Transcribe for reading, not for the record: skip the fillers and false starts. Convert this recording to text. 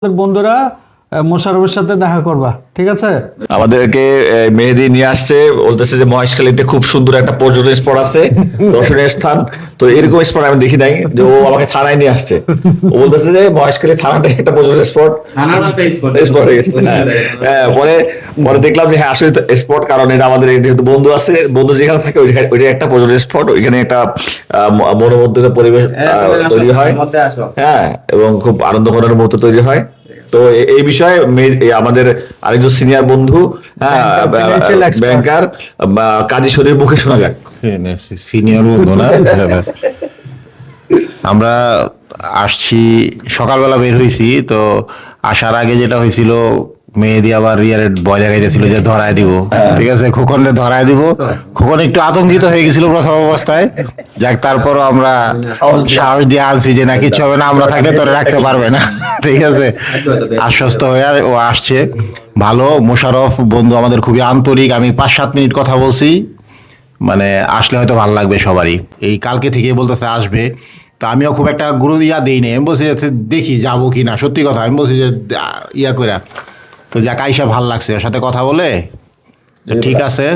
বন্ধুরা মোশাররফের সাথে দেখা করবা, ঠিক আছে? আমাদেরকে মেহেদি নিয়ে আসছে, বলতেছে যে মহেশখালীতে খুব সুন্দর একটা পর্যটন স্পট আছে, দর্শনীয় স্থান। তো এরকম স্পট আমি দেখি নাই, যে ও আমাকে থানায় নিয়ে আসছে। ও বলতেছে যে মহেশখালী থানাটা একটা পর্যটন স্পট স্পট হয়ে গেছে। হ্যাঁ, পরে পরে দেখলাম যে হ্যাঁ আসলে স্পট, কারণ এটা আমাদের যেহেতু বন্ধু আছে, বন্ধু যেখানে থাকে ওইটা একটা পর্যটন স্পট। ওইখানে একটা মনোমুগ্ধকর পরিবেশ তৈরি হয়, হ্যাঁ, এবং খুব আনন্দ করার মুহূর্ত তৈরি হয়। তো এই বিষয়ে আমাদের আরেকজন সিনিয়র বন্ধু, হ্যাঁ, ব্যাংকার কাজী শরীর মুখে শোনা যাক। সিনিয়র বন্ধু না, আমরা আসছি সকালবেলা বের হয়েছি। তো আসার আগে যেটা হয়েছিল, মেহেদি আবার রিয়ারের ভয় দেখাইতেছিল যে ধরায় দিব, ঠিক আছে, খোকনরে ধরায় দিব। খোকন একটু আতঙ্কিত হয়ে গেছিল প্রথম অবস্থায়, যাক তারপরও আমরা সাহস দিয়ে আনছি যে না কিচ্ছু হবে না, আমরা থাকলে তোরে রাখতে পারবে না, ঠিক আছে। আশ্বস্ত হয়ে ও আসছে। ভালো, মোশাররফ বন্ধু আমাদের খুবই আন্তরিক। আমি 5-7 মিনিট কথা বলছি, মানে আসলে হয়তো ভালো লাগবে সবারই। এই কালকে থেকে বলতেছে আসবে, তা আমিও খুব একটা গুরু দিই নি। আমি বলছি যে দেখি যাবো কি না, সত্যি কথা। আমি বলছি যে ইয়া করে, তো যাক আইসা ভাল লাগছে ওর সাথে কথা বলে, ঠিক আছে।